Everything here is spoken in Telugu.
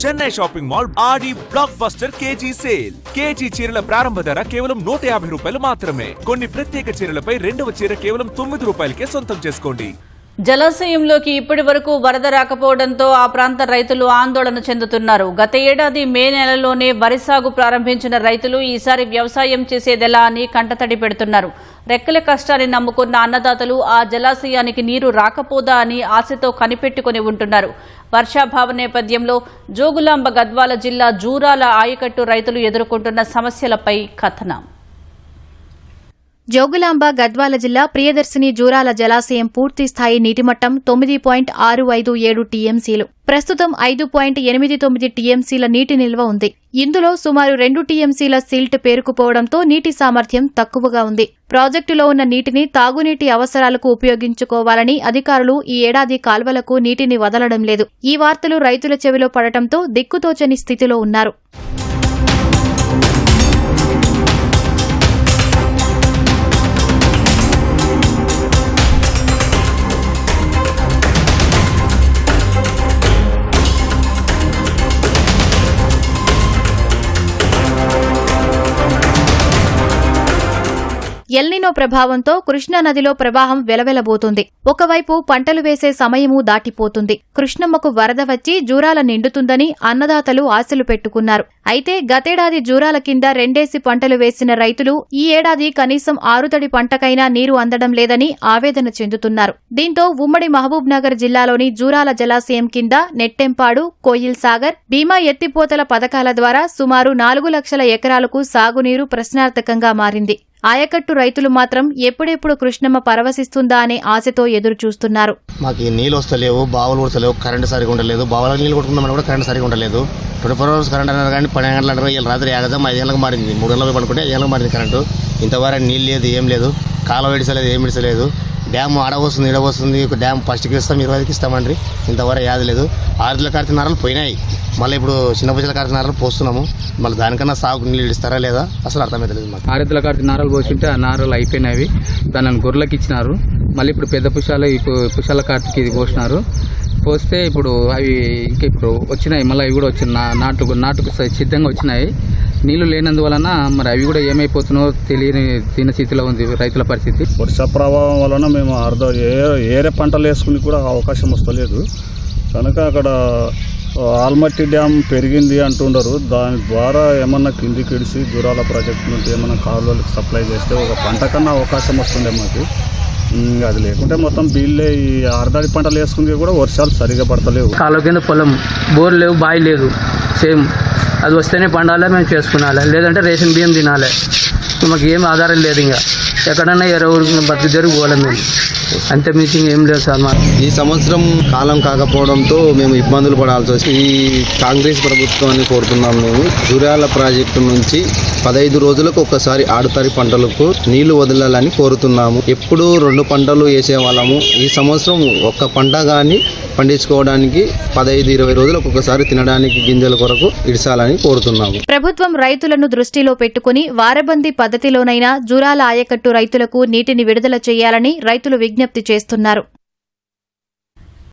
Chennai shopping mall Aadi blockbuster KG sale. KG చీరల ప్రారంభ ధర కేవలం 150 రూపాయలు మాత్రమే. కొన్ని ప్రత్యేక చీరలపై రెండవ చీర కేవలం 9 రూపాయలకే సొంతం చేసుకోండి. జలాశయంలోకి ఇప్పటి వరకు వరద రాకపోవడంతో ఆ ప్రాంత రైతులు ఆందోళన చెందుతున్నారు. గత ఏడాది మే నెలలోనే వరి సాగు ప్రారంభించిన రైతులు ఈసారి వ్యవసాయం చేసేదెలా అని కంటతడి పెడుతున్నారు. రెక్కల కష్టాన్ని నమ్ముకున్న అన్నదాతలు ఆ జలాశయానికి నీరు రాకపోదా అని ఆశతో కనిపెట్టుకుని ఉంటున్నారు. వర్షాభావ నేపథ్యంలో జోగులాంబ గద్వాల జిల్లా జూరాల ఆయకట్టు రైతులు ఎదుర్కొంటున్న సమస్యలపై కథనం. జోగులాంబ గద్వాల జిల్లా ప్రియదర్శిని జూరాల జలాశయం పూర్తిస్థాయి నీటిమట్టం 9.657 టీఎంసీలు. ప్రస్తుతం 5.89 టీఎంసీల నీటి నిల్వ ఉంది. ఇందులో సుమారు 2 టీఎంసీల సిల్ట్ పేరుకుపోవడంతో నీటి సామర్థ్యం తక్కువగా ఉంది. ప్రాజెక్టులో ఉన్న నీటిని తాగునీటి అవసరాలకు ఉపయోగించుకోవాలని అధికారులు ఈ ఏడాది కాల్వలకు నీటిని వదలడం లేదు. ఈ వార్తలు రైతుల చెవిలో పడటంతో దిక్కుతోచని స్థితిలో ఉన్నారు. ఎల్నినో ప్రభావంతో కృష్ణానదిలో ప్రవాహం వెలవెలబోతోంది. ఒకవైపు పంటలు వేసే సమయమూ దాటిపోతుంది. కృష్ణమ్మకు వరద వచ్చి జూరాల నిండుతుందని అన్నదాతలు ఆశలు పెట్టుకున్నారు. అయితే గతేడాది జూరాల కింద రెండేసి పంటలు వేసిన రైతులు ఈ ఏడాది కనీసం ఆరుతడి పంటకైనా నీరు అందడం లేదని ఆవేదన చెందుతున్నారు. దీంతో ఉమ్మడి మహబూబ్ నగర్ జిల్లాలోని జూరాల జలాశయం కింద నెట్టెంపాడు, కోయిల్ సాగర్, భీమా ఎత్తిపోతల పథకాల ద్వారా సుమారు 4 లక్షల ఎకరాలకు సాగునీరు ప్రశ్నార్థకంగా మారింది. ఆయకట్టు రైతులు మాత్రం ఎప్పుడెప్పుడు కృష్ణమ్మ పరవశిస్తుందా అనే ఆశతో ఎదురు చూస్తున్నారు. మాకు నీళ్ళు వస్తలేవు, బావులు కొడతలేవు, కరెంటు సరిగా ఉండలేదు. బావులకు నీళ్ళు కొట్టుకుందామని కూడా కరెంటు సరిగా ఉండలేదు. 24 hours కరెంట్ అన్నారు కానీ 12 గంటలు అంటారు. ఇలా రాత్రి ఆగదాం 5 గంటలకు మారింది. 3 గంటలకు పడుకుంటే 5 గంటలకు మారింది కరెంటు. ఇంతవరకు నీళ్ళు లేదు, ఏం లేదు. కాలువ విడిచలేదు, ఏం విడిచలేదు. డ్యామ్ అడవస్తుంది, ఇడవస్తుంది. డ్యామ్ ఫస్ట్కి ఇస్తాం, 20కి ఇస్తామండి. ఇంతవరకు యాది లేదు. 6 కార్తీనారాలు పోయినాయి. మళ్ళీ ఇప్పుడు చిన్న పూజల కార్తీనారాలు పోస్తున్నాము. మళ్ళీ దానికన్నా సాగు నీళ్ళు ఇస్తారా లేదా అసలు అర్థమవుతలేదు మాకు. 6 కార్తీనారాలు పోసింటే ఆ నారలు అయిపోయినవి. దానిని గొర్రెలకు ఇచ్చినారు. మళ్ళీ ఇప్పుడు పెద్ద పుష్పాల కార్తీకి ఇది పోసినారు. పోస్తే ఇప్పుడు అవి ఇంకా ఇప్పుడు వచ్చినాయి. మళ్ళీ అవి కూడా వచ్చిన నాటుకు సిద్ధంగా వచ్చినాయి. నీళ్లు లేనందువలన మరి అవి కూడా ఏమైపోతున్నాయో తెలియని దీన స్థితిలో ఉంది రైతుల పరిస్థితి. వర్ష ప్రభావం వలన మేము ఏరే పంటలు వేసుకుని కూడా అవకాశం వస్తలేదు కనుక అక్కడ ఆల్మట్టి డ్యామ్ పెరిగింది అంటుండరు. దాని ద్వారా ఏమన్నా కిందికి ఇడిసి జూరాల ప్రాజెక్టు నుంచి ఏమన్నా కాలువలకు సప్లై చేస్తే ఒక పంట కన్నా అవకాశం వస్తుండే మాకు. అది లేకుంటే మొత్తం బీళ్ళే ఈ ఆరుదాడి పంటలు వేసుకుంది కూడా వర్షాలు సరిగా పడతలేవు. కాలువ కింద పొలం, బోర్ లేవు, బావి లేదు. సేమ్ అది వస్తేనే పండాలి, మేము చేసుకునాలి. లేదంటే రేషన్ బియ్యం తినాలి. మాకు ఏం ఆధారం లేదు. ఇంకా ఎక్కడన్నా ఎవరు బతుకు జరిగి పోవాలి మేము. అంతే మీటింగ్ ఏం లేదు సార్. మాకు ఈ సంవత్సరం కాలం కాకపోవడంతో మేము ఇబ్బందులు పడాల్సి వచ్చి ఈ కాంగ్రెస్ ప్రభుత్వాన్ని కోరుతున్నాం. మేము జూరాల ప్రాజెక్టు నుంచి 15 రోజులకు ఒకసారి ఆడుతడి పంటలకు నీళ్లు వదలాలని కోరుతున్నాము. ఎప్పుడు 2 పంటలు వేసే వాళ్ళము. ఈ సంవత్సరం ఒక్క పంట కానీ పండించుకోవడానికి 15-20 రోజులకు ఒకసారి తినడానికి గింజల కొరకు ఇడిసాలని కోరుతున్నాము. ప్రభుత్వం రైతులను దృష్టిలో పెట్టుకుని వారబందీ పద్ధతిలోనైనా జూరాల ఆయకట్టు రైతులకు నీటిని విడుదల చేయాలని రైతులు విజ్ఞప్తి చేస్తున్నారు.